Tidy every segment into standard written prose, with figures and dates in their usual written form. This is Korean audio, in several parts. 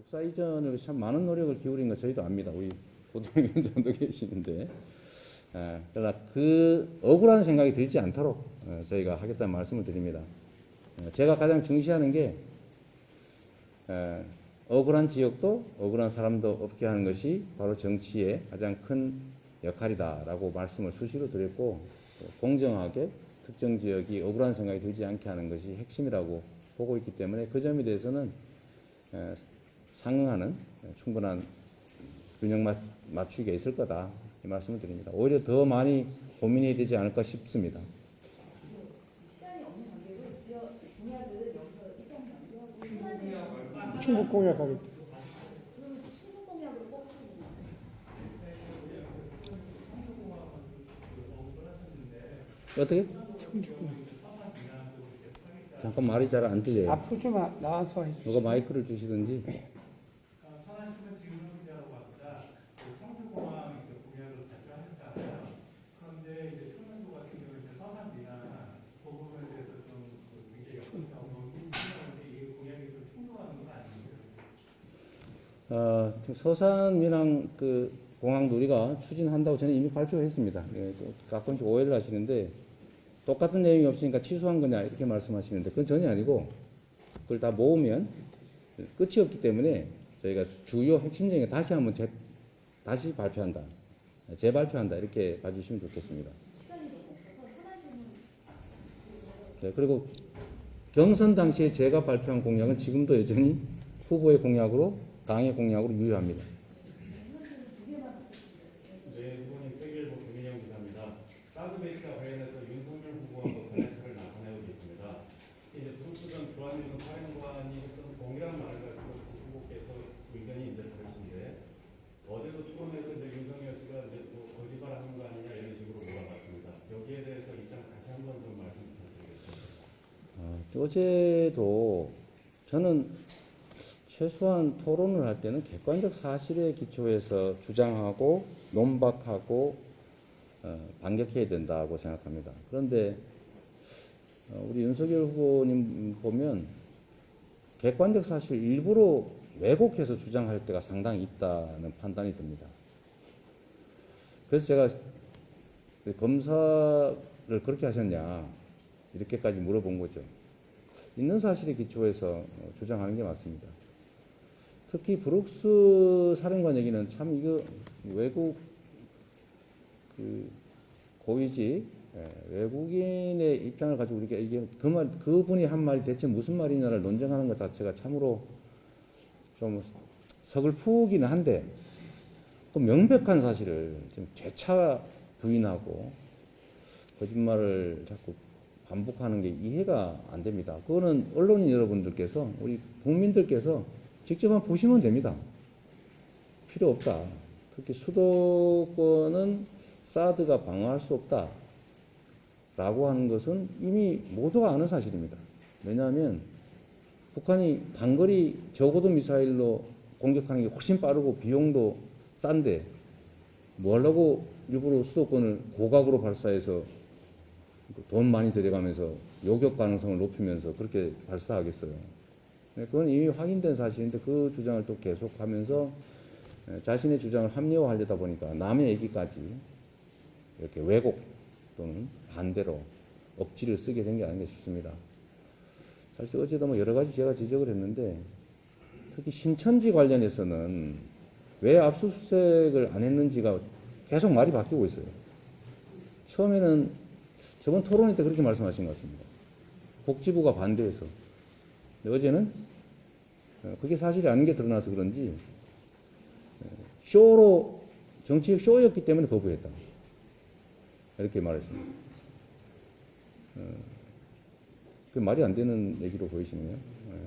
육사 이전을 참 많은 노력을 기울인 거 저희도 압니다. 우리 고등위원장도 계시는데. 그러나 그 억울한 생각이 들지 않도록 저희가 하겠다는 말씀을 드립니다. 제가 가장 중시하는 게 억울한 지역도 억울한 사람도 없게 하는 것이 바로 정치의 가장 큰 역할이다라고 말씀을 수시로 드렸고, 공정하게 특정 지역이 억울한 생각이 들지 않게 하는 것이 핵심이라고 보고 있기 때문에 그 점에 대해서는 상응하는 충분한 균형 맞추기가 있을 거다, 이 말씀을 드립니다. 오히려 더 많이 고민해야 되지 않을까 싶습니다. 충북 공약하겠다. 어떻게? 잠깐 말이 잘 안 들려요. 앞으로 좀 나와서 해주세요. 누가 마이크를 주시든지. 서산 민항 그 공항도 우리가 추진한다고 저는 이미 발표했습니다. 예, 가끔씩 오해를 하시는데, 똑같은 내용이 없으니까 취소한 거냐 이렇게 말씀하시는데 그건 전혀 아니고, 그걸 다 모으면 끝이 없기 때문에 저희가 주요 핵심적인 거 다시 한번 다시 발표한다, 재발표한다, 이렇게 봐주시면 좋겠습니다. 네, 그리고 경선 당시에 제가 발표한 공약은 지금도 여전히 후보의 공약으로, 당의 공약으로 유효합니다. 네, 후보님 세계일보 김민영 기자입니다. 사드 베이스와 관련해서 윤석열 후보하고 관련사를 나타내고 계십니다. 이제 브룩스전 주한미군 사령관이 했던 동일한 말을 가지고 후보께서 의견이 이제 다르신데, 어제도 토론에서 이제 윤석열 씨가 이제 뭐 거짓말하는 거 아니냐 이런 식으로 물어봤습니다. 여기에 대해서 입장 다시 한번 좀 말씀 부탁드리겠습니다. 어제도 저는 최소한 토론을 할 때는 객관적 사실에 기초해서 주장하고 논박하고 반격해야 된다고 생각합니다. 그런데 우리 윤석열 후보님 보면 객관적 사실 일부러 왜곡해서 주장할 때가 상당히 있다는 판단이 듭니다. 그래서 제가 검사를 그렇게 하셨냐 이렇게까지 물어본 거죠. 있는 사실에 기초해서 주장하는 게 맞습니다. 특히 브룩스 사령관 얘기는 참 이거 외국 고위직 외국인의 입장을 가지고 우리가 이게 그분이 한 말이 대체 무슨 말이냐를 논쟁하는 것 자체가 참으로 좀 서글프기는 한데, 그 명백한 사실을 좀 재차 부인하고 거짓말을 자꾸 반복하는 게 이해가 안 됩니다. 그거는 언론인 여러분들께서, 우리 국민들께서 직접 한번 보시면 됩니다. 필요 없다. 특히 수도권은 사드가 방어할 수 없다 라고 하는 것은 이미 모두가 아는 사실입니다. 왜냐하면 북한이 단거리 저고도 미사일로 공격하는 게 훨씬 빠르고 비용도 싼데 뭐 하려고 일부러 수도권을 고각으로 발사해서 돈 많이 들여가면서 요격 가능성을 높이면서 그렇게 발사하겠어요. 그건 이미 확인된 사실인데 그 주장을 또 계속하면서 자신의 주장을 합리화하려다 보니까 남의 얘기까지 이렇게 왜곡 또는 반대로 억지를 쓰게 된 게 아닌가 싶습니다. 사실 어제도 뭐 여러 가지 제가 지적을 했는데, 특히 신천지 관련해서는 왜 압수수색을 안 했는지가 계속 말이 바뀌고 있어요. 처음에는 저번 토론회 때 그렇게 말씀하신 것 같습니다. 복지부가 반대해서. 어제는 그게 사실이 아닌 게 드러나서 그런지 쇼로, 정치적 쇼였기 때문에 거부했다, 이렇게 말했습니다. 그 말이 안 되는 얘기로 보이시네요.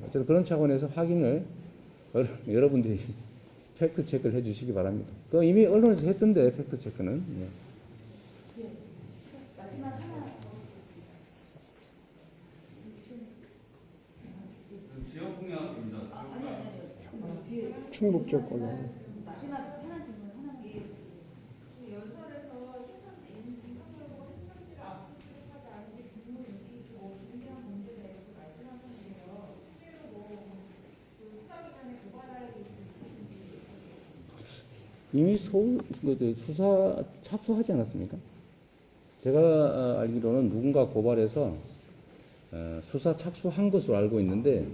어쨌든 그런 차원에서 확인을 여러분들이 팩트 체크를 해주시기 바랍니다. 그 이미 언론에서 했던데 팩트 체크는. 충북 지역권에. 마지막 하나 질문 하나만. 연설에서 윤석열 후보가 신천지를 압수수색하지 않은 게 직무 인식이고 중요한 문제에 대해서 말씀하셨는데요. 실제로 수사기관에 고발할 이미 수사 착수하지 않았습니까? 제가 알기로는 누군가 고발해서 수사 착수한 것으로 알고 있는데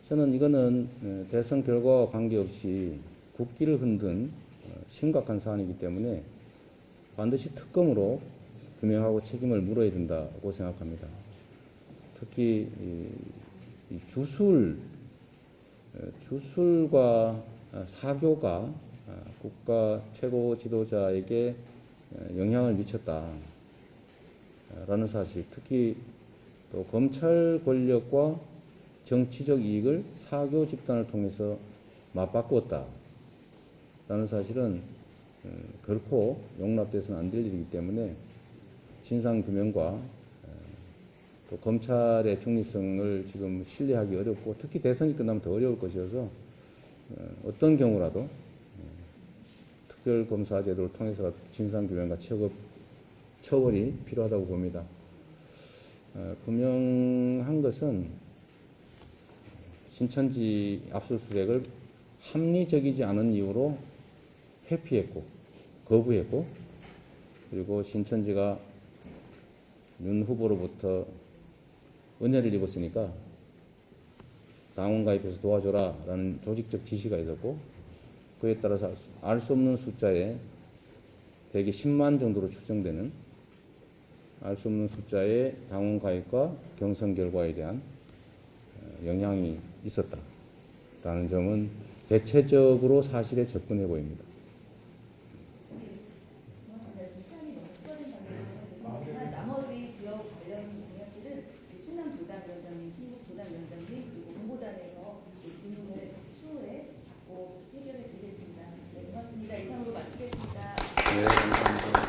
저는 이거는 대선 결과와 관계없이 국기를 흔든 심각한 사안이기 때문에 반드시 특검으로 규명하고 책임을 물어야 된다고 생각합니다. 특히 이 주술과 사교가 국가 최고 지도자에게 영향을 미쳤다라는 사실, 특히 또 검찰 권력과 정치적 이익을 사교 집단을 통해서 맞바꾸었다라는 사실은 결코 용납돼서는 안 될 일이기 때문에 진상규명과 또 검찰의 중립성을 지금 신뢰하기 어렵고 특히 대선이 끝나면 더 어려울 것이어서 어떤 경우라도 특별검사 제도를 통해서 진상규명과 처벌이 필요하다고 봅니다. 분명한 것은 신천지 압수수색을 합리적이지 않은 이유로 회피했고 거부했고 그리고 신천지가 윤 후보로부터 은혜를 입었으니까 당원 가입해서 도와줘라 라는 조직적 지시가 있었고 그에 따라서 알 수 없는 숫자에 대개 10만 정도로 추정되는 알 수 없는 숫자의 당원 가입과 경선 결과에 대한 영향이 있었다라는 점은 대체적으로 사실에 접근해 보입니다. 나머지 지역 관련 공약들은 충남 도당위원장님, 충북 도당위원장님 그리고 홍보단에서 질문을 추후에 받고 해결해 드리겠습니다. 네, 고맙습니다. 이상으로 마치겠습니다. 네, 감사합니다.